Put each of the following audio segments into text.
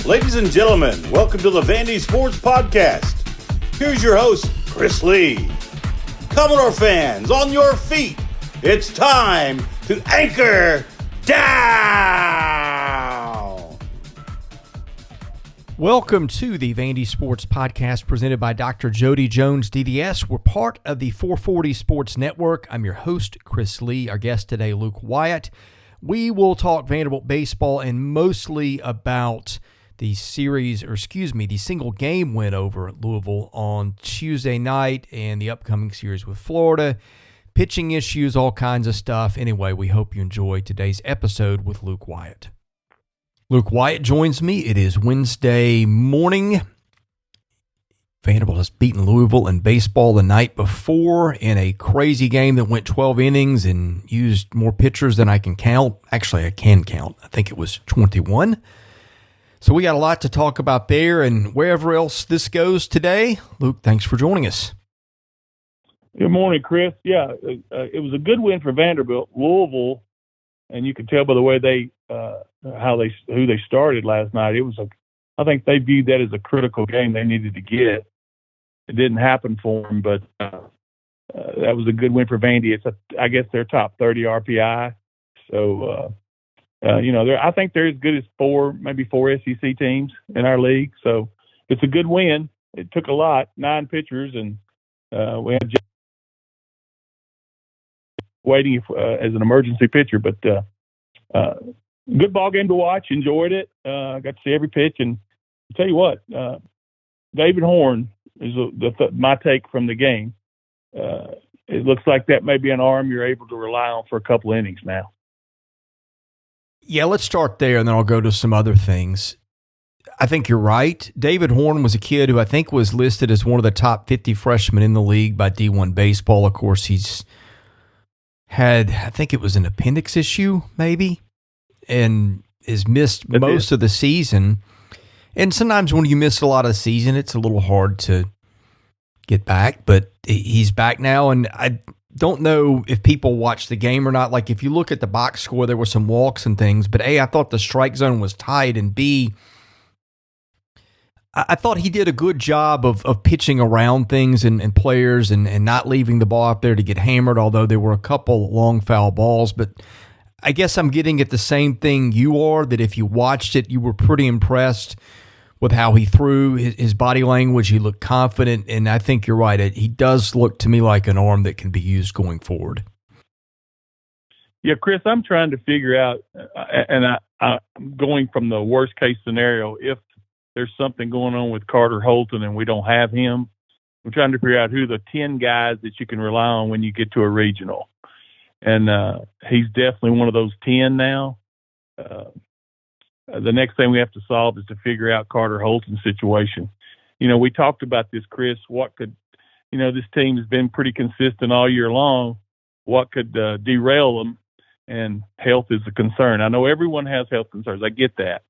Ladies and gentlemen, welcome to the Vandy Sports Podcast. Here's your host, Chris Lee. Commodore fans, on your feet. It's time to anchor down. Welcome to the Vandy Sports Podcast presented by Dr. Jody Jones, DDS. We're part of the 440 Sports Network. I'm your host, Chris Lee. Our guest today, Luke Wyatt. We will talk Vanderbilt baseball and mostly about the single game win over Louisville on Tuesday night and the upcoming series with Florida, pitching issues, all kinds of stuff. Anyway, we hope you enjoy today's episode with Luke Wyatt. Luke Wyatt joins me. It is Wednesday morning. Vanderbilt has beaten Louisville in baseball the night before in a crazy game that went 12 innings and used more pitchers than I can count. Actually, I can count. I think it was 21. So we got a lot to talk about there and wherever else this goes today. Luke, thanks for joining us. Good morning, Chris. Yeah, it was a good win for Vanderbilt. Louisville, and you could tell by the way who they started last night. I think they viewed that as a critical game they needed to get. It didn't happen for them, but that was a good win for Vandy. I guess they're top 30 RPI. So. I think they're as good as maybe four SEC teams in our league. So it's a good win. It took a lot, 9 pitchers, and we had waiting as an emergency pitcher. But good ball game to watch. Enjoyed it. Got to see every pitch. And I'll tell you what, David Horn is my take from the game. It looks like that may be an arm you're able to rely on for a couple innings now. Yeah, let's start there, and then I'll go to some other things. I think you're right. David Horn was a kid who I think was listed as one of the top 50 freshmen in the league by D1 Baseball. Of course, he's had, I think it was an appendix issue, maybe, and has missed most of the season. And sometimes when you miss a lot of the season, it's a little hard to get back, but he's back now, and I don't know if people watch the game or not. Like, if you look at the box score, there were some walks and things, but A, I thought the strike zone was tight, and B, I thought he did a good job of pitching around things and players and not leaving the ball out there to get hammered, although there were a couple long foul balls. But I guess I'm getting at the same thing you are, that if you watched it, you were pretty impressed with how he threw, his body language. He looked confident, and I think you're right. He does look to me like an arm that can be used going forward. Yeah, Chris, I'm trying to figure out, and I'm going from the worst case scenario. If there's something going on with Carter Holton and we don't have him, I'm trying to figure out who the 10 guys that you can rely on when you get to a regional. And he's definitely one of those 10 now. The next thing we have to solve is to figure out Carter Holton's situation. We talked about this, Chris. This team has been pretty consistent all year long. What could derail them? And health is a concern. I know everyone has health concerns. I get that.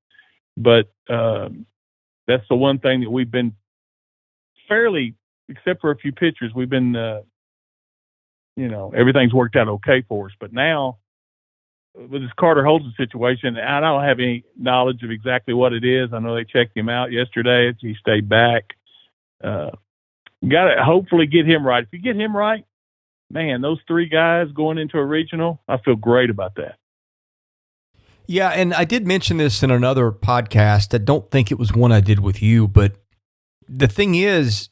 But that's the one thing that we've been fairly, except for a few pitchers, we've been, everything's worked out okay for us. But now, with this Carter Holton situation, I don't have any knowledge of exactly what it is. I know they checked him out yesterday. He stayed back. Got to hopefully get him right. If you get him right, man, those 3 guys going into a regional, I feel great about that. Yeah, and I did mention this in another podcast. I don't think it was one I did with you, but the thing is,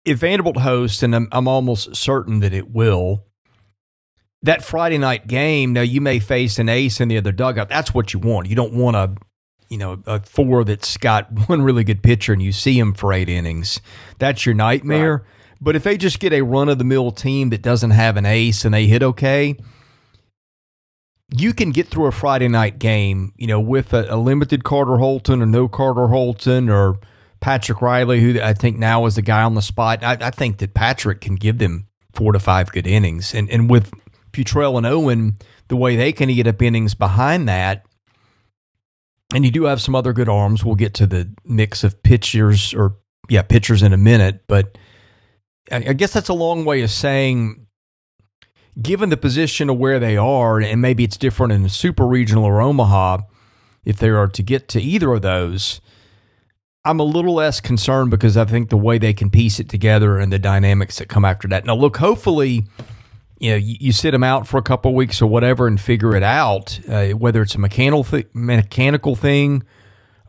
if Vanderbilt hosts, and I'm almost certain that it will, that Friday night game, now you may face an ace in the other dugout. That's what you want. You don't want a 4 that's got one really good pitcher and you see him for 8 innings. That's your nightmare. Right. But if they just get a run-of-the-mill team that doesn't have an ace and they hit okay, you can get through a Friday night game, with a limited Carter Holton or no Carter Holton or Patrick Riley, who I think now is the guy on the spot. I think that Patrick can give them 4 to 5 good innings. And with Futrell and Owen, the way they can get up innings behind that, and you do have some other good arms. We'll get to the mix of pitchers in a minute, but I guess that's a long way of saying, given the position of where they are, and maybe it's different in a super regional or Omaha, if they are to get to either of those, I'm a little less concerned because I think the way they can piece it together and the dynamics that come after that. Now, look, hopefully, you sit them out for a couple of weeks or whatever and figure it out, whether it's a mechanical thing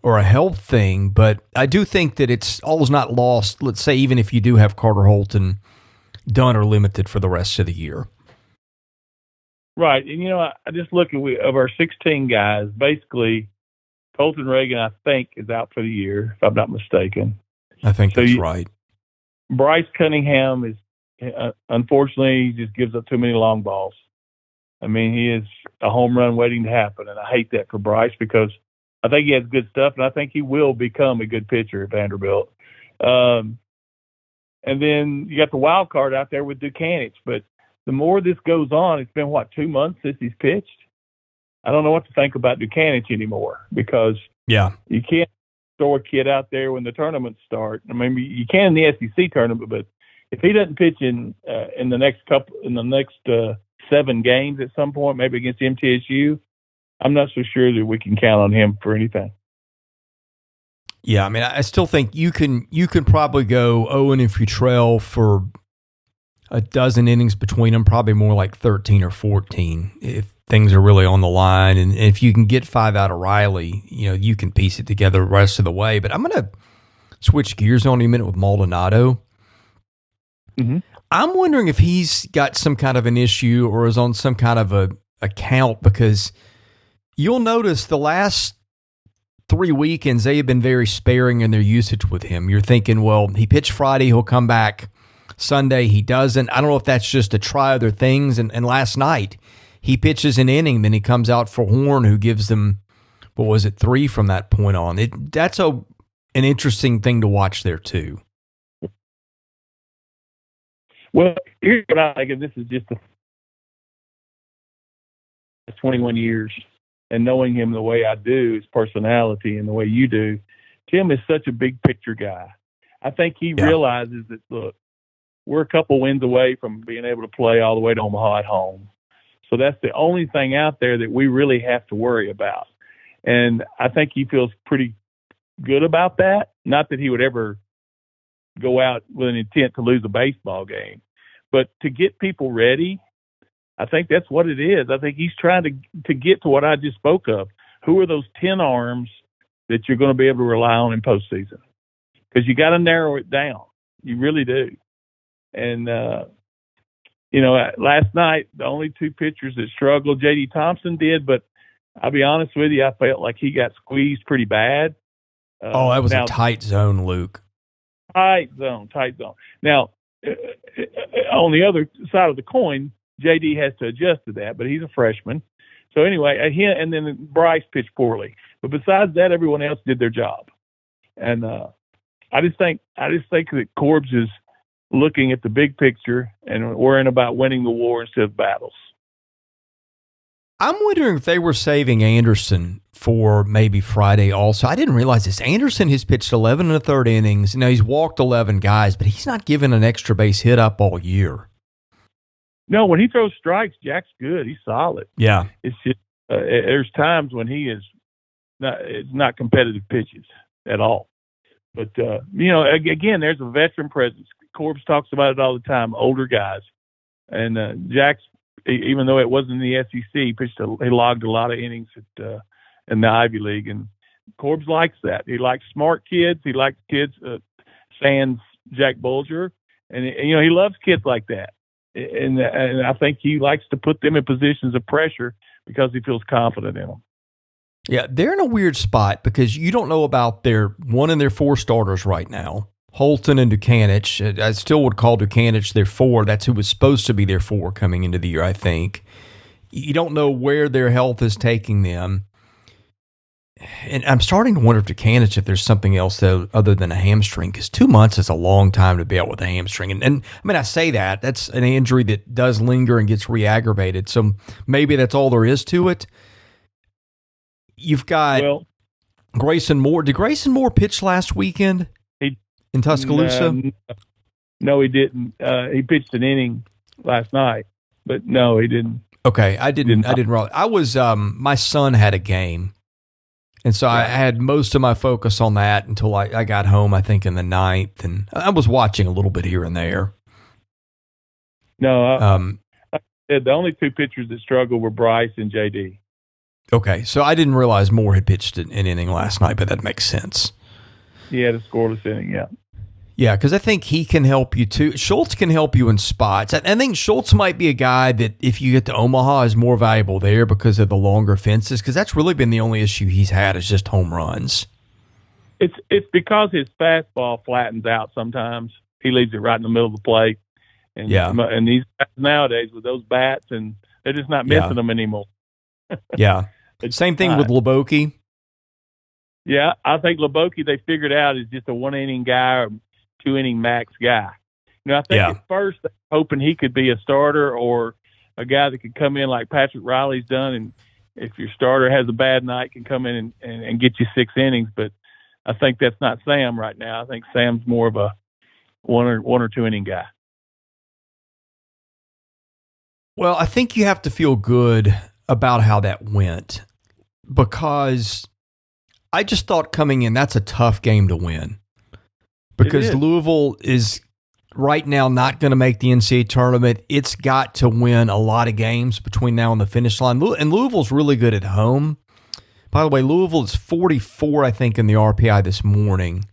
or a health thing. But I do think that it's always not lost, let's say, even if you do have Carter Holton done or limited for the rest of the year. Right. And, I just look at of our 16 guys, basically, Colton Reagan, I think, is out for the year, if I'm not mistaken. I think that's right. Bryce Cunningham is, unfortunately, he just gives up too many long balls. I mean, he is a home run waiting to happen, and I hate that for Bryce because I think he has good stuff, and I think he will become a good pitcher at Vanderbilt. And then you got the wild card out there with Dukanich, but the more this goes on, it's been, 2 months since he's pitched? I don't know what to think about Dukanich anymore because you can't throw a kid out there when the tournaments start. I mean, you can in the SEC tournament, but if he doesn't pitch in the next 7 games at some point, maybe against MTSU, I'm not so sure that we can count on him for anything. Yeah, I mean, I still think you can probably go Owen and Futrell for a dozen innings between them, probably more like 13 or 14 if things are really on the line. And if you can get 5 out of Riley, you can piece it together the rest of the way. But I'm going to switch gears on you a minute with Maldonado. Mm-hmm. I'm wondering if he's got some kind of an issue or is on some kind of a account, because you'll notice the last 3 weekends, they have been very sparing in their usage with him. You're thinking, well, he pitched Friday, he'll come back Sunday. He doesn't. I don't know if that's just to try other things. And last night, he pitches an inning, then he comes out for Horn, who gives them, 3 from that point on. That's an interesting thing to watch there, too. Well, here's what I think, and this is just 21 years, and knowing him the way I do, his personality and the way you do, Tim is such a big picture guy. I think he realizes that, look, we're a couple wins away from being able to play all the way to Omaha at home. So that's the only thing out there that we really have to worry about. And I think he feels pretty good about that. Not that he would ever go out with an intent to lose a baseball game, but to get people ready, I think that's what it is. I think he's trying to get to what I just spoke of. Who are those 10 arms that you're going to be able to rely on in postseason? Because you got to narrow it down. You really do. And, last night, the only 2 pitchers that struggled, J.D. Thompson did, but I'll be honest with you, I felt like he got squeezed pretty bad. That was a tight zone, Luke. Tight zone. Now, on the other side of the coin, J.D. has to adjust to that, but he's a freshman. So anyway, and then Bryce pitched poorly. But besides that, everyone else did their job. And I just think that Corbs is looking at the big picture and worrying about winning the war instead of battles. I'm wondering if they were saving Anderson for maybe Friday also. I didn't realize this. Anderson has pitched 11 1/3 innings. Now, he's walked 11 guys, but he's not given an extra base hit up all year. No, when he throws strikes, Jack's good. He's solid. Yeah. It's just there's times when he is it's not competitive pitches at all. But, again, there's a veteran presence. Corbs talks about it all the time, older guys. And Jack's, even though it wasn't in the SEC, he logged a lot of innings in the Ivy League. And Corbs likes that. He likes smart kids. He likes kids, sans Jack Bulger. And, he loves kids like that. And I think he likes to put them in positions of pressure because he feels confident in them. Yeah, they're in a weird spot because you don't know about their 1 and their 4 starters right now, Holton and Dukanich. I still would call Dukanich their 4. That's who was supposed to be their 4 coming into the year, I think. You don't know where their health is taking them. And I'm starting to wonder if Dukanich, if there's something else other than a hamstring, because 2 months is a long time to be out with a hamstring. And I mean, I say that's an injury that does linger and gets re-aggravated. So maybe that's all there is to it. You've got Grayson Moore. Did Grayson Moore pitch last weekend in Tuscaloosa? No, he didn't. He pitched an inning last night, but no, he didn't. Okay, I didn't. I was. My son had a game And so I had most of my focus on that until I got home, I think, in the ninth. And I was watching a little bit here and there. No, the only two pitchers that struggled were Bryce and JD. Okay, so I didn't realize Moore had pitched an inning last night, but that makes sense. He had a scoreless inning, yeah. Yeah, because I think he can help you too. Schultz can help you in spots. I think Schultz might be a guy that if you get to Omaha is more valuable there because of the longer fences, because that's really been the only issue he's had is just home runs. It's because his fastball flattens out sometimes. He leaves it right in the middle of the plate. And, and these guys nowadays with those bats, and they're just not missing them anymore. Yeah. Same thing with Leboke. Yeah, I think Leboke, they figured out, is just a one-inning guy or two-inning max guy. I think at first they were hoping he could be a starter or a guy that could come in like Patrick Riley's done, and if your starter has a bad night, can come in and get you 6 innings. But I think that's not Sam right now. I think Sam's more of a one or two inning guy. Well, I think you have to feel good about how that went because I just thought coming in, that's a tough game to win because Louisville is right now not going to make the NCAA tournament. It's got to win a lot of games between now and the finish line. And Louisville's really good at home. By the way, Louisville is 44, I think, in the RPI this morning,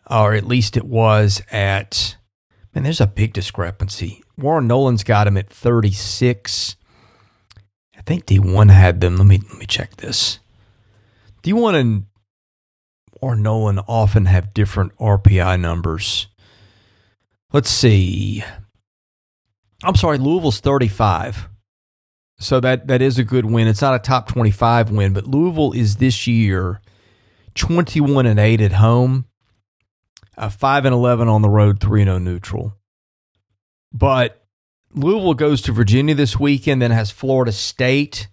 or at least it was at, man, there's a big discrepancy. Warren Nolan's got him at 36. I think D1 had them. Let me check this. D1 and Warren Nolan often have different RPI numbers. Let's see. I'm sorry, Louisville's 35. So that is a good win. It's not a top 25 win, but Louisville is this year 21-8 at home, 5-11 on the road, 3-0 neutral. But Louisville goes to Virginia this weekend, then has Florida State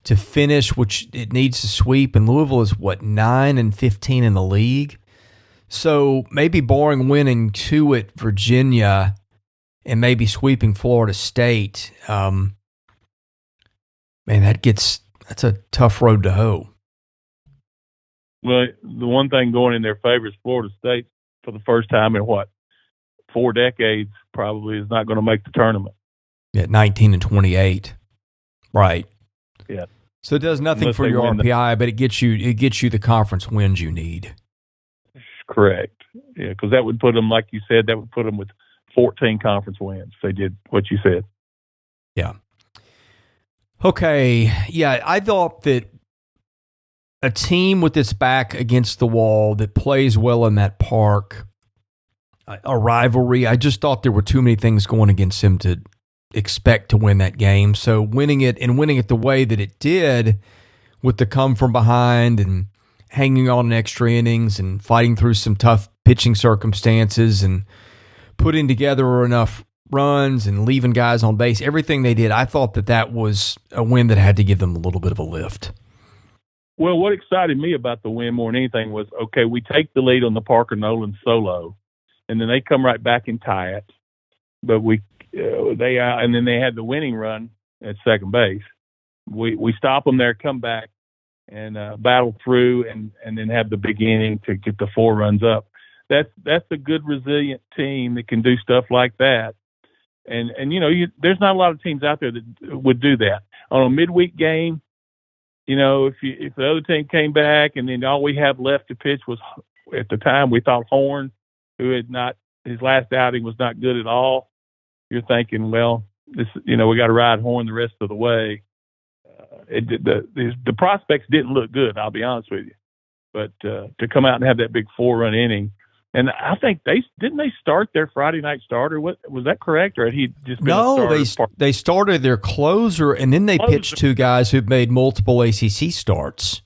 to finish, which it needs to sweep. And Louisville is, 9-15 in the league? So maybe barring winning 2 at Virginia and maybe sweeping Florida State, man, that's a tough road to hoe. Well, the one thing going in their favor is Florida State for the first time in 4 decades probably is not going to make the tournament. Yeah, 19-28. Right. Yeah. So it does nothing for your RPI, but it gets you the conference wins you need. Correct. Yeah, because that would put them, like you said, with 14 conference wins if they did what you said. Yeah. Okay. Yeah, I thought that a team with its back against the wall that plays well in that park, a rivalry, I just thought there were too many things going against him to expect to win that game. So winning it the way that it did with the come from behind and hanging on in extra innings and fighting through some tough pitching circumstances and putting together enough runs and leaving guys on base, everything they did, I thought that was a win that had to give them a little bit of a lift. Well, what excited me about the win more than anything was, okay, we take the lead on the Parker Nolan solo, and then they come right back and tie it. But and then they had the winning run at second base. We stop them there, come back, and battle through, and then have the big inning to get the 4 runs up. That's a good, resilient team that can do stuff like that. And there's not a lot of teams out there that would do that on a midweek game. If the other team came back and then all we have left to pitch was, at the time we thought Horn, who his last outing was not good at all. You're thinking, well, we got to ride Horn the rest of the way. The prospects didn't look good, I'll be honest with you. But to come out and have that big 4-run inning, and I think didn't they start their Friday night starter? What was that correct, or had he just been a starter? They started their closer, and then they pitched 2 guys who've made multiple ACC starts,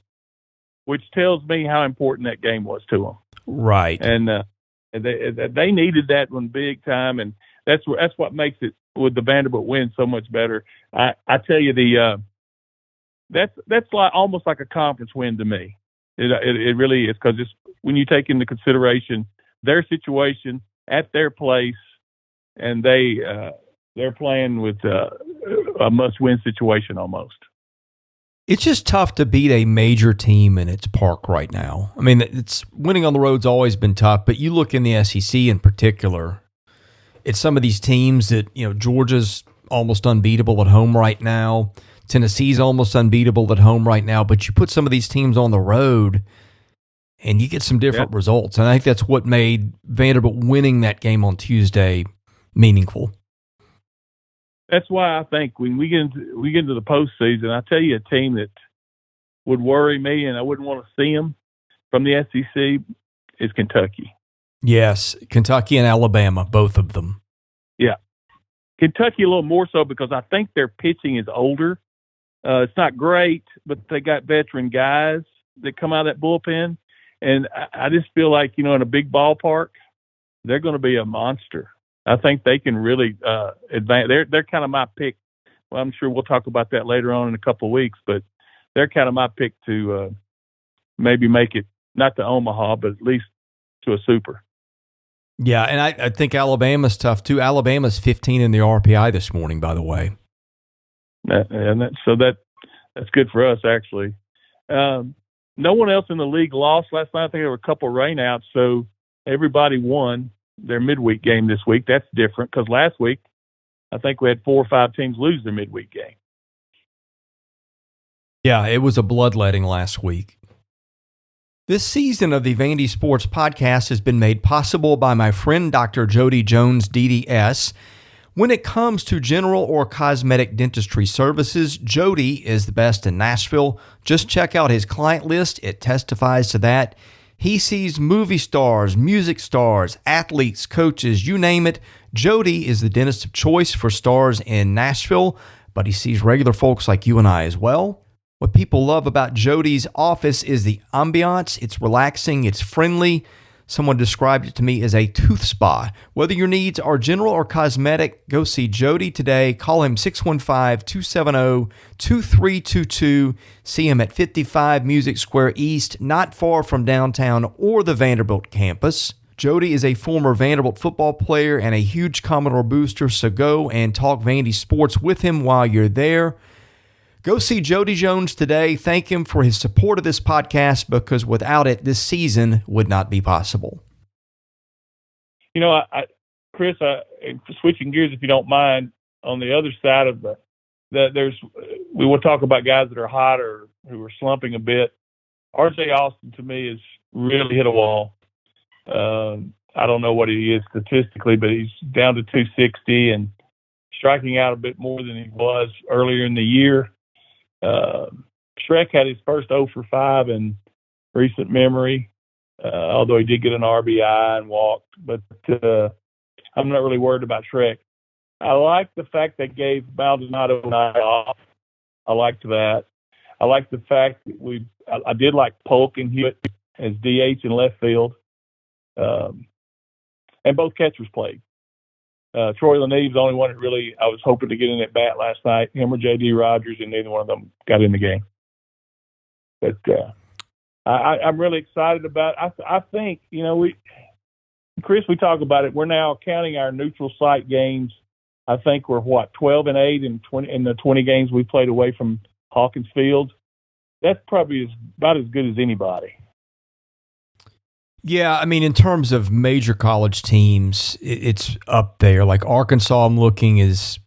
which tells me how important that game was to them. Right, and they needed that one big time, and that's what makes it with the Vanderbilt win so much better. I tell you, that's like almost like a conference win to me. It really is, because when you take into consideration their situation at their place, and they're playing with a must-win situation almost. It's just tough to beat a major team in its park right now. I mean, it's winning on the road's always been tough, but you look in the SEC in particular, it's some of these teams that, Georgia's almost unbeatable at home right now. Tennessee's almost unbeatable at home right now, but you put some of these teams on the road and you get some different results. And I think that's what made Vanderbilt winning that game on Tuesday meaningful. That's why I think when we get into the postseason, I tell you a team that would worry me and I wouldn't want to see them from the SEC is Kentucky. Yes, Kentucky and Alabama, both of them. Yeah. Kentucky a little more so because I think their pitching is older. It's not great, but they got veteran guys that come out of that bullpen. And I just feel like, in a big ballpark, they're going to be a monster. I think they can really advance. They're kind of my pick. Well, I'm sure we'll talk about that later on in a couple of weeks, but they're kind of my pick to maybe make it, not to Omaha, but at least to a super. Yeah, and I think Alabama's tough, too. Alabama's 15 in the RPI this morning, by the way. So that's good for us, actually. No one else in the league lost last night. I think there were a couple of rainouts, so everybody won their midweek game this week. That's different because last week I think we had 4 or 5 teams lose their midweek game. Yeah, it was a bloodletting last week. This season of the Vandy Sports Podcast has been made possible by my friend Dr. Jody Jones, DDS. When it comes to general or cosmetic dentistry services, Jody is the best in Nashville. Just check out his client list. It testifies to that. He sees movie stars, music stars, athletes, coaches, you name it. Jody is the dentist of choice for stars in Nashville, but he sees regular folks like you and I as well. What people love about Jody's office is the ambiance. It's relaxing, it's friendly. Someone described it to me as a tooth spa. Whether your needs are general or cosmetic, go see Jody today. Call him 615-270-2322. See him at 55 Music Square East, not far from downtown or the Vanderbilt campus. Jody is a former Vanderbilt football player and a huge Commodore booster, so go and talk Vandy sports with him while you're there. Go see Jody Jones today. Thank him for his support of this podcast because without it, this season would not be possible. Chris, switching gears, if you don't mind, on the other side of we will talk about guys that are hot or who are slumping a bit. RJ Austin, to me, has really hit a wall. I don't know what he is statistically, but he's down to 260 and striking out a bit more than he was earlier in the year. Shrek had his first 0 for 5 in recent memory, although he did get an RBI and walked. But I'm not really worried about Shrek. I like the fact they gave Maldonado an eye off. I liked that. I like the fact that I did like Polk and Hewitt as DH in left field. And both catchers played. Troy Laneve's the only one that really I was hoping to get in at bat last night. Him or J.D. Rogers, and neither one of them got in the game. But I'm really excited about it. I think, Chris, we talk about it. We're now counting our neutral site games. I think we're 12-8 in the 20 games we played away from Hawkins Field. That's probably about as good as anybody. Yeah, I mean, in terms of major college teams, it's up there. Like Arkansas, I'm looking is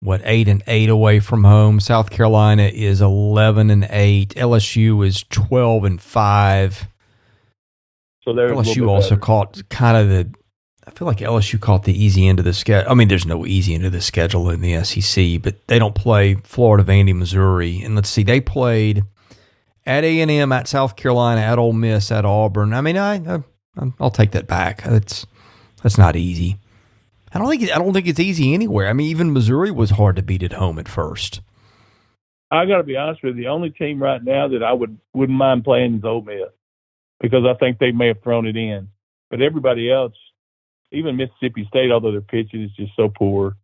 8-8 away from home. South Carolina is 11-8. LSU is 12-5. So LSU also caught kind of I feel like LSU caught the easy end of the schedule. I mean, there's no easy end of the schedule in the SEC, but they don't play Florida, Vandy, Missouri, and let's see, they played at A&M, at South Carolina, at Ole Miss, at Auburn. I mean, I'll take that back. That's not easy. I don't think it's easy anywhere. I mean, even Missouri was hard to beat at home at first. I got to be honest with you. The only team right now that I wouldn't mind playing is Ole Miss because I think they may have thrown it in. But everybody else, even Mississippi State, although their pitching is just so poor,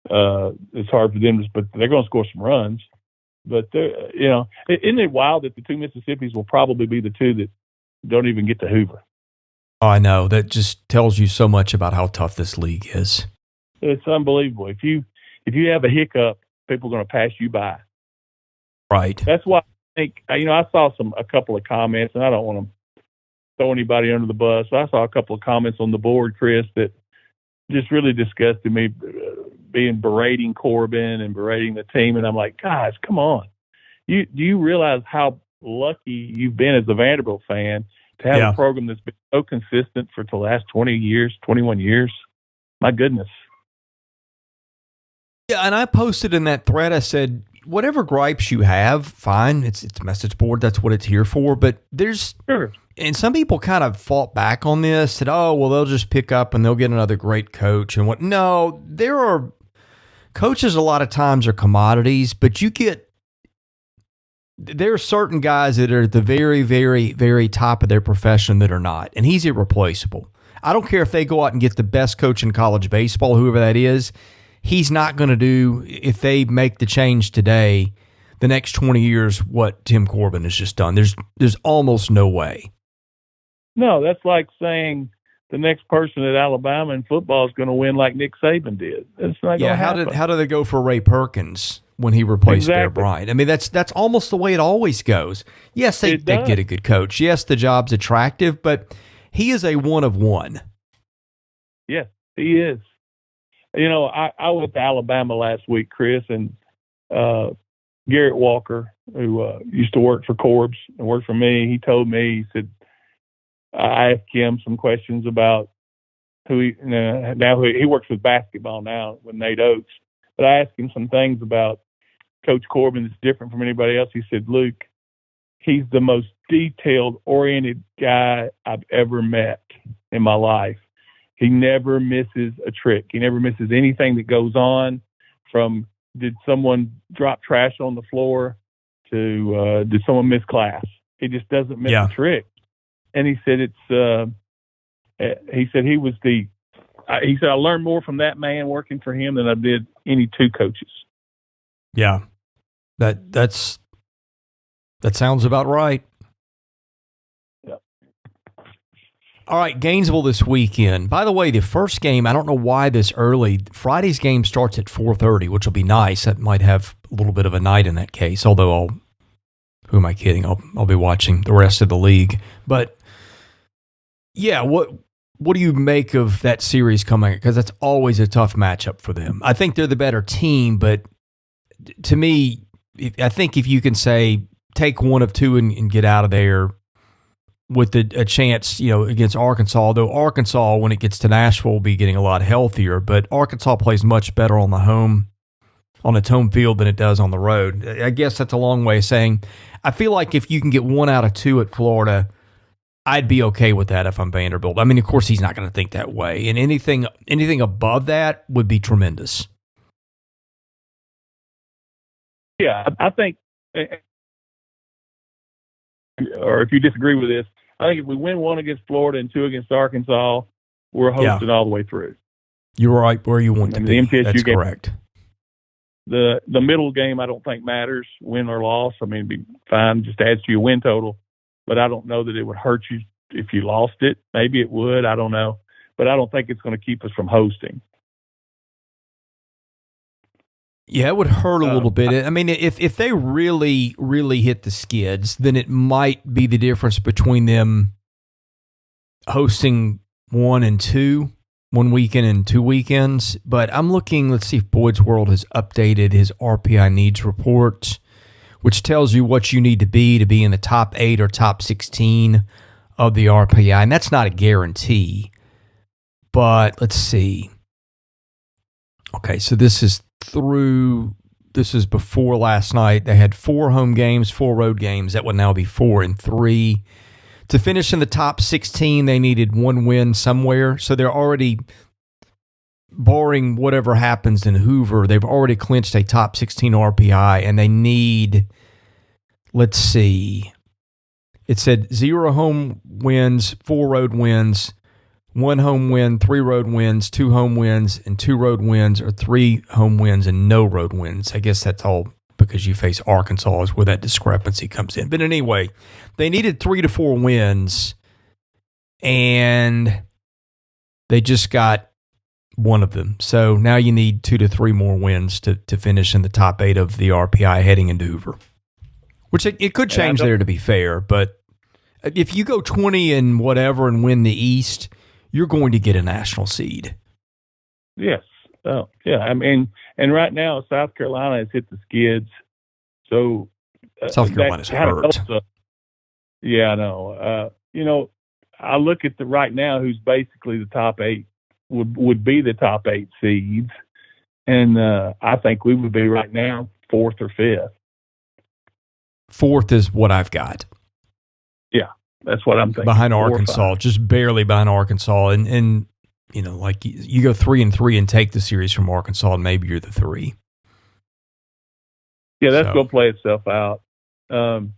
it's hard for them. But they're going to score some runs. But, isn't it wild that the two Mississippis will probably be the two that don't even get to Hoover? Oh, I know. That just tells you so much about how tough this league is. It's unbelievable. If you have a hiccup, people are going to pass you by. Right. That's why I think, I saw a couple of comments, and I don't want to throw anybody under the bus. But I saw a couple of comments on the board, Chris, that just really disgusted me, berating Corbin and berating the team. And I'm like, guys, come on. Do you realize how lucky you've been as a Vanderbilt fan to have a program that's been so consistent for the last 20 years, 21 years? My goodness. Yeah, and I posted in that thread, I said, whatever gripes you have, fine. It's a message board. That's what it's here for. But there's Sure. And some people kind of fought back on this, said, oh, well, they'll just pick up and they'll get another great coach. And what? No, there are coaches a lot of times are commodities, but there are certain guys that are at the very, very, very top of their profession that are not. And he's irreplaceable. I don't care if they go out and get the best coach in college baseball, whoever that is. He's not going to do, if they make the change today, the next 20 years, what Tim Corbin has just done. There's almost no way. No, that's like saying the next person at Alabama in football is going to win like Nick Saban did. It's not going to happen. How did they go for Ray Perkins when he replaced Bear Bryant? I mean, that's almost the way it always goes. Yes, they get a good coach. Yes, the job's attractive, but he is a one of one. Yes, he is. I went to Alabama last week, Chris, and Garrett Walker, who used to work for Corbs and worked for me, he told me, he said, I asked him some questions about who he works with basketball now with Nate Oates, but I asked him some things about Coach Corbin that's different from anybody else. He said, Luke, he's the most detailed-oriented guy I've ever met in my life. He never misses a trick. He never misses anything that goes on, from did someone drop trash on the floor to did someone miss class. He just doesn't miss a trick. And he said he said I learned more from that man working for him than I did any two coaches. Yeah. That sounds about right. All right, Gainesville this weekend. By the way, the first game, I don't know why this early. Friday's game starts at 4:30, which will be nice. That might have a little bit of a night in that case, although who am I kidding? I'll be watching the rest of the league. But, yeah, what do you make of that series coming? Because that's always a tough matchup for them. I think they're the better team, but to me, I think if you can say take one of two and get out of there with a chance, against Arkansas, although Arkansas, when it gets to Nashville, will be getting a lot healthier, but Arkansas plays much better on its home field than it does on the road. I guess that's a long way of saying I feel like if you can get one out of two at Florida, I'd be okay with that if I'm Vanderbilt. I mean, of course, he's not going to think that way, and anything above that would be tremendous. Yeah, I think, or if you disagree with this, I think if we win one against Florida and two against Arkansas, we're hosting all the way through. You're right where you want to be. That's correct. The middle game I don't think matters, win or loss. I mean, it'd be fine, just adds to your win total. But I don't know that it would hurt you if you lost it. Maybe it would. I don't know. But I don't think it's going to keep us from hosting. Yeah, it would hurt a little bit. I mean, if they really, really hit the skids, then it might be the difference between them hosting 1 and 2, 1 weekend and 2 weekends. But I'm looking, let's see if Boyd's World has updated his RPI needs report, which tells you what you need to be in the top 8 or top 16 of the RPI. And that's not a guarantee. But let's see. Okay, so this is before last night. They had 4 home games, 4 road games. That would now be 4 and 3. To finish in the top 16, they needed 1 win somewhere. So they're already, barring whatever happens in Hoover, they've already clinched a top 16 RPI, and they need, let's see, it said 0 home wins, 4 road wins, 1 home win, 3 road wins, 2 home wins, and 2 road wins, or 3 home wins and no road wins. I guess that's all because you face Arkansas is where that discrepancy comes in. But anyway, they needed 3 to 4 wins, and they just got one of them. So now you need 2 to 3 more wins to finish in the top 8 of the RPI heading into Hoover. Which it could change there, to be fair, but if you go 20 and whatever and win the East, you're going to get a national seed. Yes. Oh, yeah. I mean, and right now South Carolina has hit the skids, so South Carolina's hurt. Yeah, I know. I look at right now who's basically the top 8 would be the top 8 seeds, and I think we would be right now 4th or 5th. 4th is what I've got. Yeah, that's what I'm thinking. Behind Arkansas, just barely behind Arkansas, and like you go 3-3 and take the series from Arkansas, and maybe you're the 3. Yeah, that's going to play itself out. The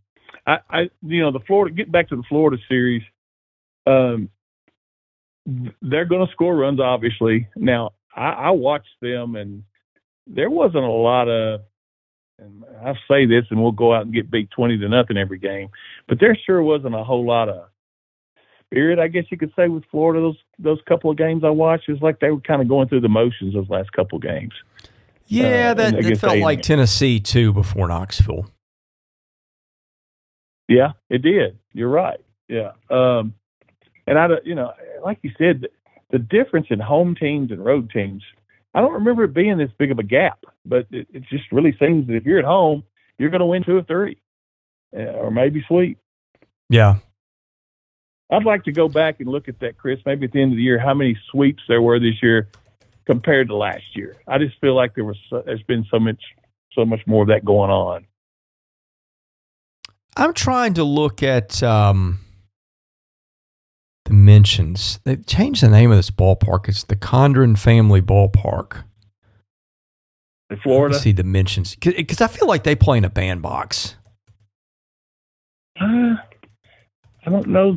Florida. Get back to the Florida series. They're going to score runs, obviously. Now, I watched them, and there wasn't a lot of. And I say this, and we'll go out and get beat 20-0 every game, but there sure wasn't a whole lot of spirit, I guess you could say, with Florida. Those couple of games I watched, it was like they were kind of going through the motions those last couple of games. Yeah, that felt like Tennessee too before Knoxville. Yeah, it did. You're right. Yeah, and like you said, the difference in home teams and road teams. I don't remember it being this big of a gap, but it just really seems that if you're at home, you're going to win 2 or 3, or maybe sweep. Yeah. I'd like to go back and look at that, Chris, maybe at the end of the year, how many sweeps there were this year compared to last year. I just feel like there's been so much more of that going on. I'm trying to look at dimensions. They changed the name of this ballpark. It's the Condren Family Ballpark. In Florida? Let's see dimensions. Because I feel like they play in a bandbox. I don't know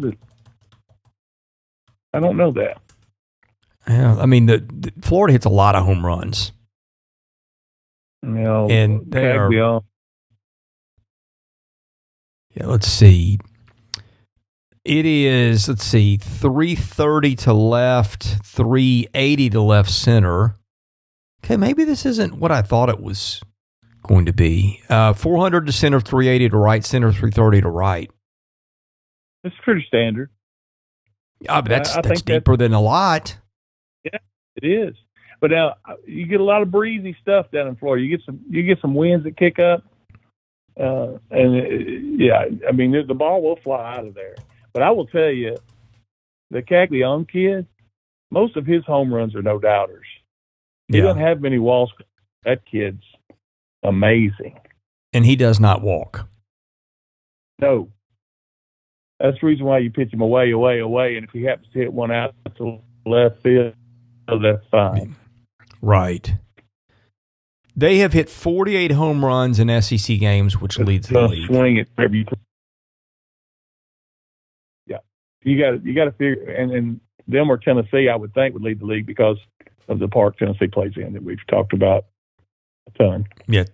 that. Yeah, I mean, the Florida hits a lot of home runs. And they are. Yeah, let's see. It is, 330 to left, 380 to left center. Okay, maybe this isn't what I thought it was going to be. 400 to center, 380 to right center, 330 to right. It's pretty standard. Yeah, but that's deeper than a lot. Yeah, it is. But now you get a lot of breezy stuff down in Florida. You get some winds that kick up, I mean the ball will fly out of there. But I will tell you, the Caglione kid, most of his home runs are no doubters. He doesn't have many walks. That kid's amazing. And he does not walk. No. That's the reason why you pitch him away. And if he happens to hit one out to left field, that's fine. Right. They have hit 48 home runs in SEC games, which leads the league. Swing it every time. Yeah. You got to figure, and them or Tennessee, I would think, would lead the league because of the park Tennessee plays in that we've talked about a ton. Yeah.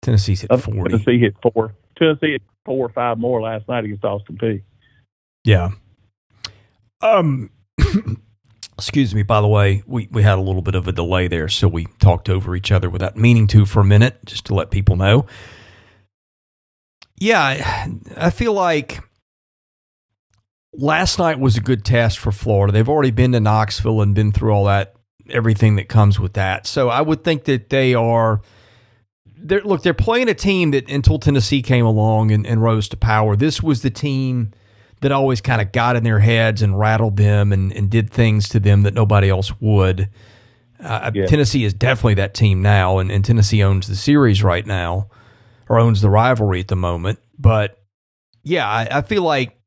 Tennessee's hit 40. Tennessee hit 4. Tennessee hit 4 or 5 more last night against Austin Peay. Yeah. Excuse me, by the way, we had a little bit of a delay there, so we talked over each other without meaning to for a minute, just to let people know. Yeah, I feel like last night was a good test for Florida. They've already been to Knoxville and been through all that, everything that comes with that. So I would think that they're playing a team that until Tennessee came along and rose to power, this was the team that always kind of got in their heads and rattled them and did things to them that nobody else would. Tennessee is definitely that team now, and Tennessee owns the series right now, or owns the rivalry at the moment. But, yeah, I feel like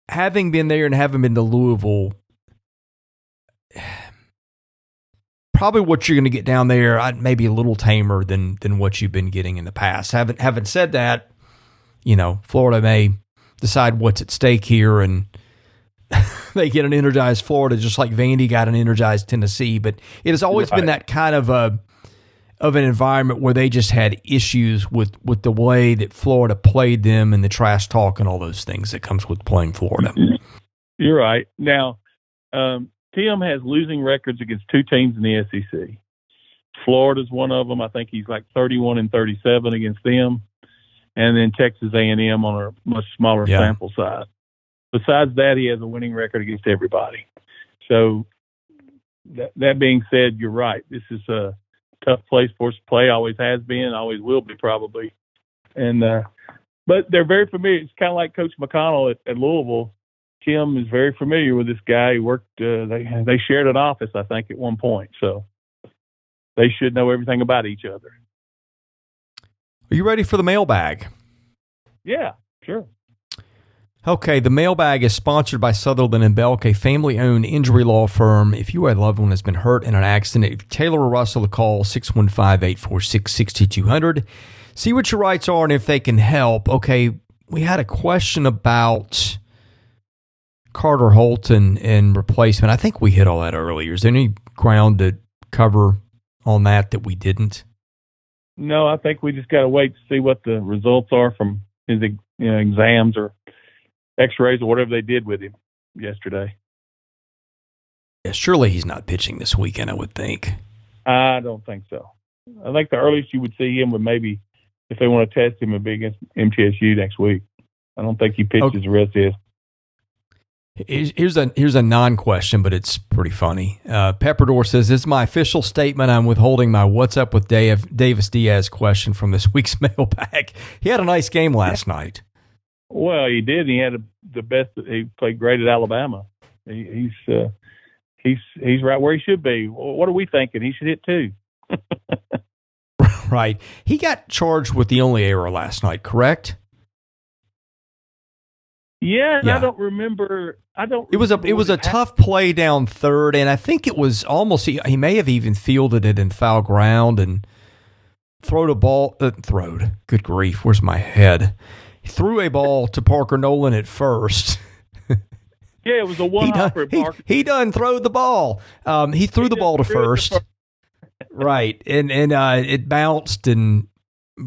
having been there and having been to Louisville, probably what you're going to get down there, maybe a little tamer than what you've been getting in the past. Having said that, Florida may decide what's at stake here, and they get an energized Florida just like Vandy got an energized Tennessee. But it has always been that kind of an environment where they just had issues with the way that Florida played them and the trash talk and all those things that comes with playing Florida. You're right. Now, Tim has losing records against 2 teams in the SEC. Florida's one of them. I think he's like 31-37 against them. and then Texas A&M on a much smaller sample size. Besides that, he has a winning record against everybody. So that being said, you're right. This is a tough place for us to play. Always has been, always will be probably. And but they're very familiar. It's kind of like Coach McConnell at Louisville. Tim is very familiar with this guy. He worked. They shared an office, I think, at one point. So they should know everything about each other. Are you ready for the mailbag? Yeah, sure. Okay, the mailbag is sponsored by Sutherland and Belk, a family-owned injury law firm. If you or a loved one has been hurt in an accident, Taylor or Russell to call 615-846-6200. See what your rights are and if they can help. Okay, we had a question about Carter Holton and replacement. I think we hit all that earlier. Is there any ground to cover on that we didn't? No, I think we just got to wait to see what the results are from his exams or X-rays or whatever they did with him yesterday. Yeah, surely he's not pitching this weekend, I would think. I don't think so. I think the earliest you would see him would maybe, if they want to test him, would be against MTSU next week. I don't think he pitches the rest of his. Here's a non-question, but it's pretty funny. Pepperdor says, "This is my official statement. I'm withholding my what's up with Davis Diaz question from this week's mailbag." He had a nice game last night. Well, he did. He had the best. He played great at Alabama. He's right where he should be. What are we thinking? He should hit too. Right. He got charged with the only error last night, correct? Yeah. I don't remember. It was a tough play down third, and I think it was almost he may have even fielded it in foul ground and throwed a ball. Good grief, where's my head? He threw a ball to Parker Nolan at first. Yeah, it was a one-hopper at Parker. He done throwed the ball. He threw the ball to first. Right, and it bounced, and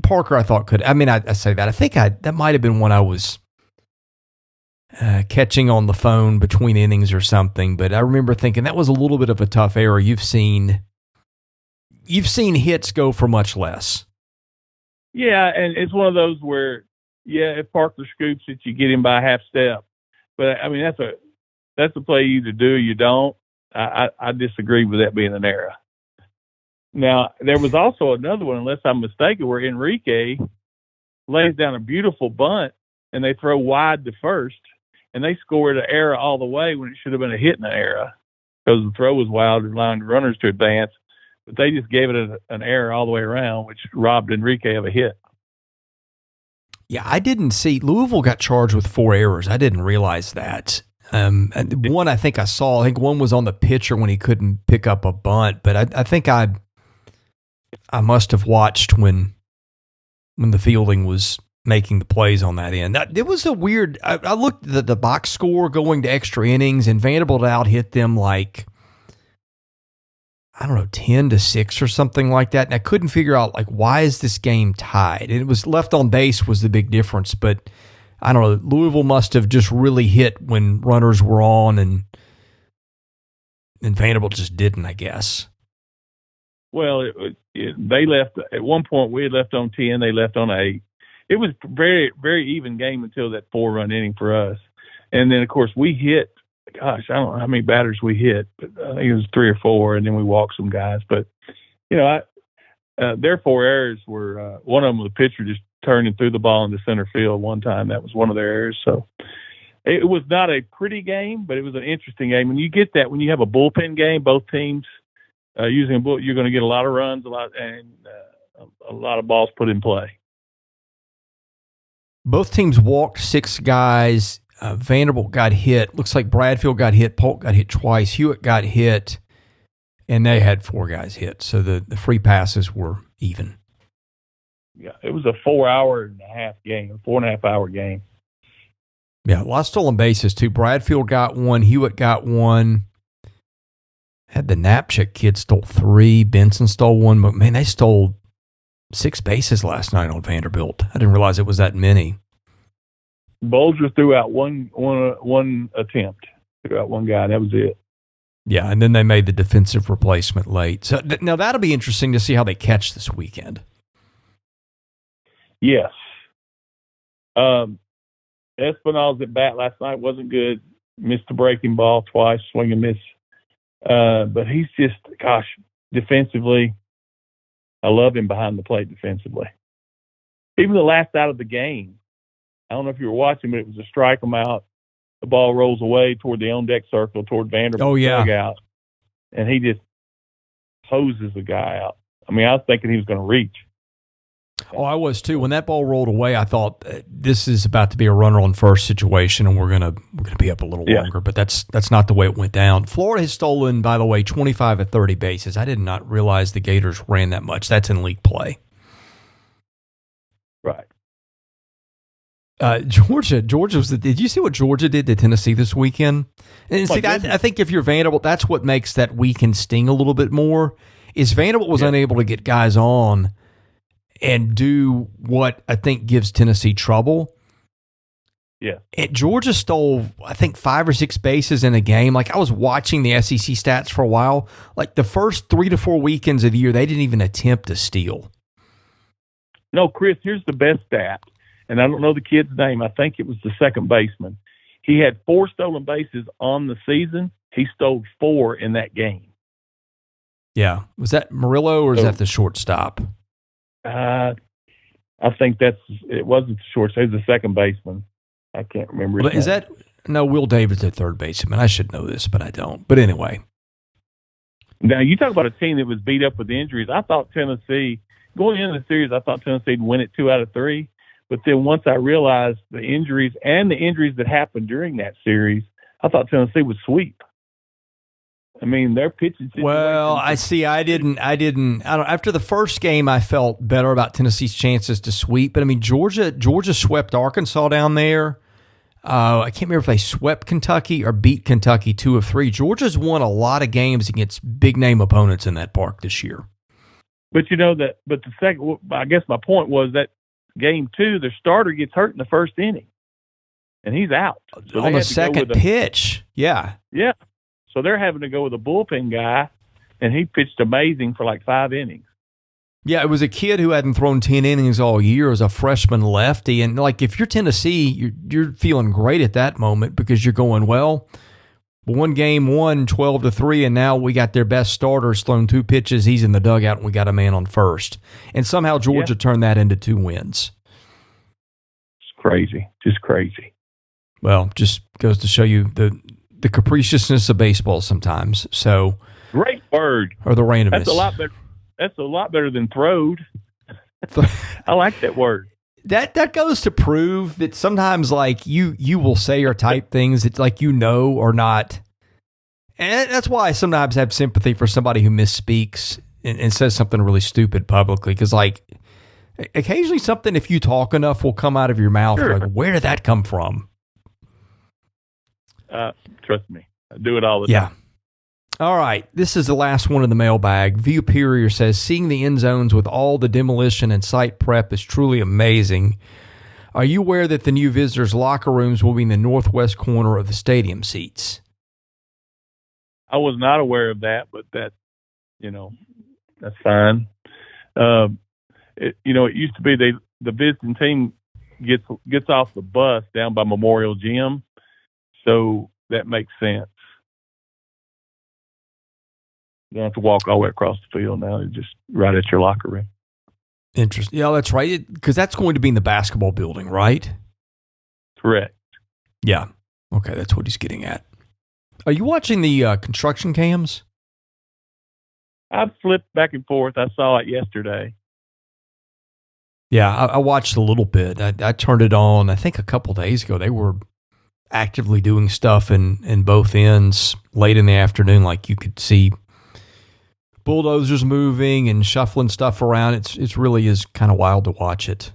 Parker I thought could. I mean, I say that. I think that might have been when I was catching on the phone between innings or something. But I remember thinking that was a little bit of a tough error. You've seen hits go for much less. Yeah, and it's one of those where, if Parker scoops it, you get him by a half step. But I mean, that's a play you either do or you don't. I disagree with that being an error. Now, there was also another one, unless I'm mistaken, where Enrique lays down a beautiful bunt and they throw wide to first, and they scored an error all the way when it should have been a hit in an error because the throw was wild and allowing runners to advance. But they just gave it an error all the way around, which robbed Enrique of a hit. Yeah, I didn't see. Louisville got charged with 4 errors. I didn't realize that. One I think I saw. I think one was on the pitcher when he couldn't pick up a bunt. But I think I must have watched when the fielding was making the plays on that end. It was a weird. I looked at the box score going to extra innings, and Vanderbilt out-hit them like, I don't know, 10-6 or something like that. And I couldn't figure out, like, why is this game tied? And it was left on base was the big difference. But I don't know. Louisville must have just really hit when runners were on, and Vanderbilt just didn't, I guess. Well, they left at one point. We had left on 10. They left on 8. It was a very, very even game until that 4-run inning for us. And then, of course, we hit. Gosh, I don't know how many batters we hit, but I think it was 3 or 4, and then we walked some guys. But, their 4 errors were one of them was the pitcher just turning through the ball into center field one time. That was one of their errors. So it was not a pretty game, but it was an interesting game. When you get that, when you have a bullpen game, both teams using a bull, you're going to get a lot of runs, a lot of balls put in play. Both teams walked 6 guys. Vanderbilt got hit. Looks like Bradfield got hit. Polk got hit twice. Hewitt got hit. And they had 4 guys hit. So the free passes were even. Yeah, it was a 4.5-hour game, a 4.5-hour game. Yeah, a lot of stolen bases, too. Bradfield got 1. Hewitt got 1. Had the Knapchick kid stole 3. Benson stole 1. But, man, they stole 6 bases last night on Vanderbilt. I didn't realize it was that many. Bolger threw out one attempt, threw out one guy. That was it. Yeah, and then they made the defensive replacement late. So now that'll be interesting to see how they catch this weekend. Yes, Espinal's at bat last night wasn't good. Missed the breaking ball twice, swing and miss. But he's just, gosh, defensively, I love him behind the plate defensively. Even the last out of the game, I don't know if you were watching, but it was a strike him out. The ball rolls away toward the on-deck circle, toward Vanderbilt dugout, and he just hoses the guy out. I mean, I was thinking he was going to reach. Oh, I was too. When that ball rolled away, I thought this is about to be a runner on first situation, and we're gonna be up a little longer. But that's not the way it went down. Florida has stolen, by the way, 25 of 30 bases. I did not realize the Gators ran that much. That's in league play. Right. Georgia was. Did you see what Georgia did to Tennessee this weekend? And see, I think if you're Vanderbilt, that's what makes that weekend sting a little bit more. Is Vanderbilt was unable to get guys on and do what I think gives Tennessee trouble. Yeah. Georgia stole, I think, 5 or 6 bases in a game. Like, I was watching the SEC stats for a while. Like, the first 3 to 4 weekends of the year, they didn't even attempt to steal. No, Chris, here's the best stat. And I don't know the kid's name. I think it was the second baseman. He had 4 stolen bases on the season. He stole 4 in that game. Yeah. Was that Murillo or is that the shortstop? I think it wasn't the shortstop. It was the second baseman. I can't remember. Is that no? Will Davis at third baseman. I should know this, but I don't. But anyway, now you talk about a team that was beat up with injuries. I thought Tennessee going into the series, I thought Tennessee would win it 2 out of 3. But then once I realized the injuries and the injuries that happened during that series, I thought Tennessee would sweep. I mean, their pitching situation. Well, I see. I don't. After the first game, I felt better about Tennessee's chances to sweep. But I mean, Georgia swept Arkansas down there. I can't remember if they swept Kentucky or beat Kentucky 2 of 3. Georgia's won a lot of games against big name opponents in that park this year. But you know that. But the second, I guess my point was that game 2, their starter gets hurt in the first inning, and he's out so on the second pitch. Yeah. So they're having to go with a bullpen guy, and he pitched amazing for like 5 innings. Yeah, it was a kid who hadn't thrown 10 innings all year as a freshman lefty. And, like, if you're Tennessee, you're feeling great at that moment because you're going, well, one game won 12-3, and now we got their best starters thrown 2 pitches. He's in the dugout, and we got a man on first. And somehow Georgia turned that into 2 wins. It's crazy. Just crazy. Well, just goes to show you the capriciousness of baseball sometimes. So great word. Or the randomness. That's a lot better. That's a lot better than throwed. I like that word. That goes to prove that sometimes, like, you will say or type things that, like, you know or not. And that's why I sometimes have sympathy for somebody who misspeaks and says something really stupid publicly. Because, like, occasionally something, if you talk enough, will come out of your mouth. Sure. Like, where did that come from? Trust me. I do it all the time. Yeah. All right. This is the last one in the mailbag. View Superior says, seeing the end zones with all the demolition and site prep is truly amazing. Are you aware that the new visitors' locker rooms will be in the northwest corner of the stadium seats? I was not aware of that, but that's fine. It used to be the visiting team gets off the bus down by Memorial Gym, so that makes sense. You don't have to walk all the way across the field now. You're just right at your locker room. Interesting. Yeah, that's right. Because that's going to be in the basketball building, right? Correct. Yeah. Okay, that's what he's getting at. Are you watching the construction cams? I've flipped back and forth. I saw it yesterday. Yeah, I watched a little bit. I turned it on, I think, a couple days ago. They were actively doing stuff in both ends late in the afternoon. Like, you could see bulldozers moving and shuffling stuff around. It's really is kind of wild to watch it.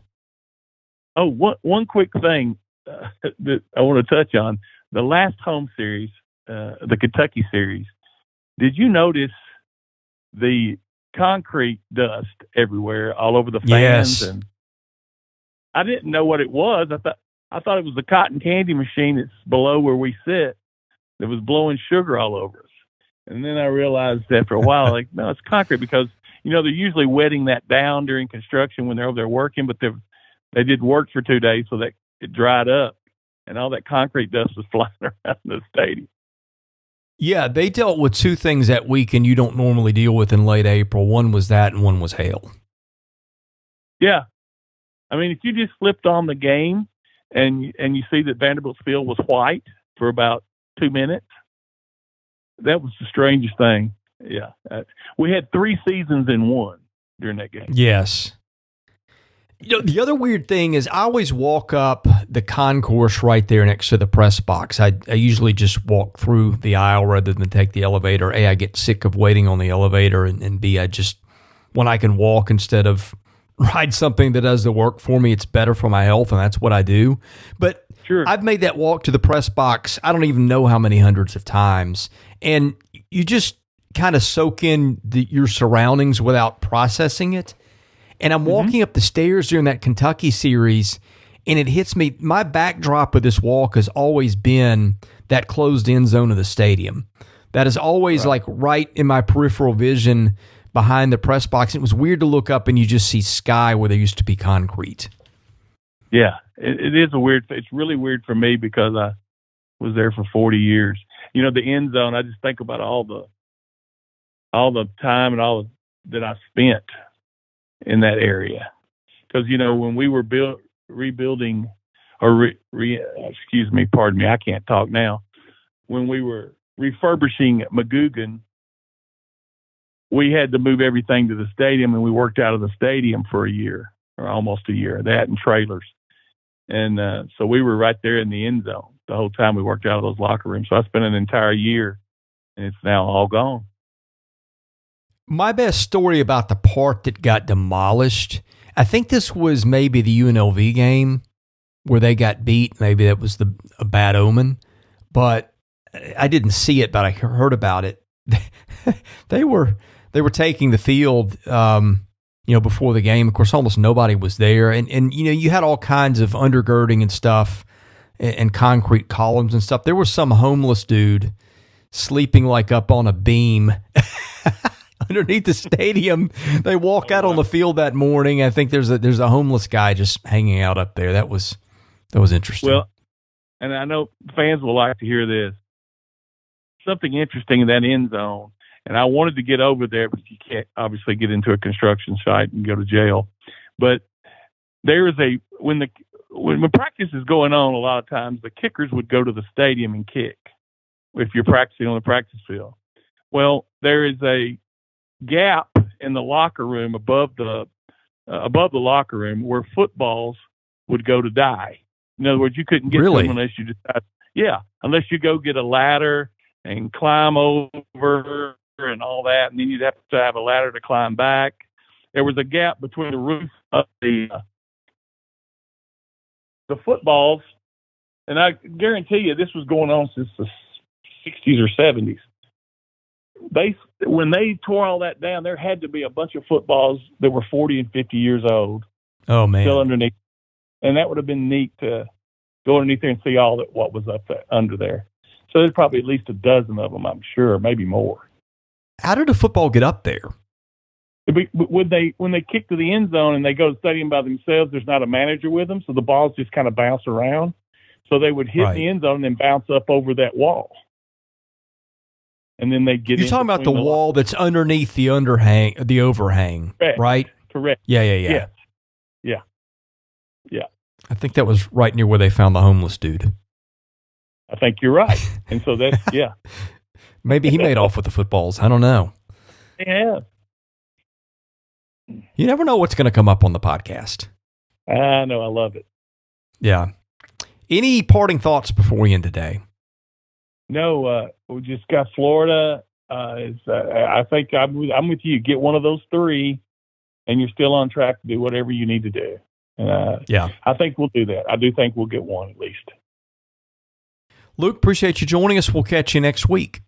Oh, one quick thing that I want to touch on. The last home series, the Kentucky series, did you notice the concrete dust everywhere, all over the fans? Yes. And I didn't know what it was. I thought it was the cotton candy machine that's below where we sit that was blowing sugar all over us. And then I realized after a while, like, no, it's concrete because, they're usually wetting that down during construction when they're over there working, but they did work for 2 days, so that it dried up, and all that concrete dust was flying around the stadium. Yeah, they dealt with two things that weekend you don't normally deal with in late April. One was that, and one was hail. Yeah. I mean, if you just flipped on the game and you see that Vanderbilt's field was white for about 2 minutes, that was the strangest thing. Yeah. We had 3 seasons in one during that game. Yes. You know, the other weird thing is I always walk up the concourse right there next to the press box. I usually just walk through the aisle rather than take the elevator. A, I get sick of waiting on the elevator, and B, I just, when I can walk instead of ride something that does the work for me, it's better for my health, and that's what I do. But Sure. I've made that walk to the press box, I don't even know how many hundreds of times, and you just kind of soak in your surroundings without processing it. And I'm walking up the stairs during that Kentucky series, and it hits me. My backdrop of this walk has always been that closed end zone of the stadium. That is always like right in my peripheral vision behind the press box. It was weird to look up and you just see sky where there used to be concrete. Yeah, it is it's really weird for me because I was there for 40 years. You know, the end zone, I just think about all the time and all that I spent in that area. Because, you know, when we were rebuilding, or pardon me, I can't talk now. When we were refurbishing McGugin, we had to move everything to the stadium, and we worked out of the stadium for a year, or almost a year, that and trailers. And so we were right there in the end zone the whole time we worked out of those locker rooms. So I spent an entire year, and it's now all gone. My best story about the part that got demolished, I think this was maybe the UNLV game where they got beat. Maybe that was a bad omen, but I didn't see it, but I heard about it. They were taking the field, before the game. Of course, almost nobody was there, and you know, you had all kinds of undergirding and stuff, and concrete columns and stuff. There was some homeless dude sleeping like up on a beam underneath the stadium. They walk out on the field that morning. I think there's a homeless guy just hanging out up there. That was interesting. Well, and I know fans will like to hear this. Something interesting in that end zone, and I wanted to get over there, but you can't obviously get into a construction site and go to jail. But there is when practice is going on, a lot of times the kickers would go to the stadium and kick if you're practicing on the practice field. Well, there is a gap in the locker room above the locker room where footballs would go to die. In other words, you couldn't get them unless you decide. Yeah, unless you go get a ladder and climb over and all that, and then you'd have to have a ladder to climb back. There was a gap between the roof of the footballs, and I guarantee you this was going on since the 60s or 70s. When they tore all that down, there had to be a bunch of footballs that were 40 and 50 years old. Oh man, still underneath, and that would have been neat to go underneath there and see what was up there, under there. So there's probably at least a dozen of them, I'm sure, maybe more. How did a football get up there? When they kick to the end zone and they go to the stadium by themselves, there's not a manager with them, so the balls just kind of bounce around. So they would hit the end zone and then bounce up over that wall. And then they get. You're talking about the wall that's underneath the overhang, correct. Right? Correct. Yeah. Yes. Yeah. I think that was right near where they found the homeless dude. I think you're right. And so that's, yeah. Maybe he made off with the footballs. I don't know. Yeah. You never know what's going to come up on the podcast. I know. I love it. Yeah. Any parting thoughts before we end today? No, we just got Florida. I think I'm with you. Get one of those 3, and you're still on track to do whatever you need to do. Yeah. I think we'll do that. I do think we'll get one at least. Luke, appreciate you joining us. We'll catch you next week.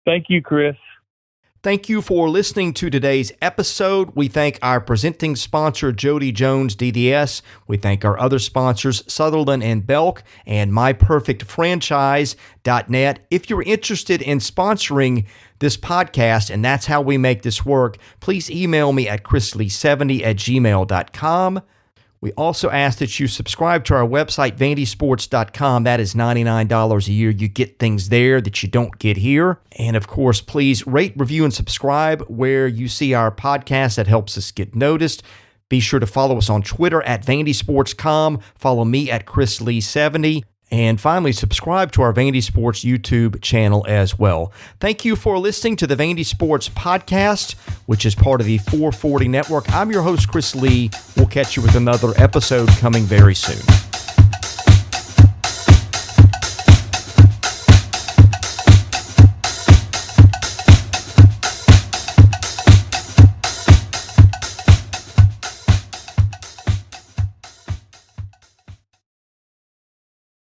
Thank you, Chris. Thank you for listening to today's episode. We thank our presenting sponsor, Jody Jones DDS. We thank our other sponsors, Sutherland and Belk and MyPerfectFranchise.net. If you're interested in sponsoring this podcast, and that's how we make this work, please email me at chrisley70@gmail.com. We also ask that you subscribe to our website, vandysports.com. That is $99 a year. You get things there that you don't get here. And of course, please rate, review, and subscribe where you see our podcast. That helps us get noticed. Be sure to follow us on Twitter at vandysports.com. Follow me at chrislee70. And finally, subscribe to our Vandy Sports YouTube channel as well. Thank you for listening to the Vandy Sports Podcast, which is part of the 440 Network. I'm your host, Chris Lee. We'll catch you with another episode coming very soon.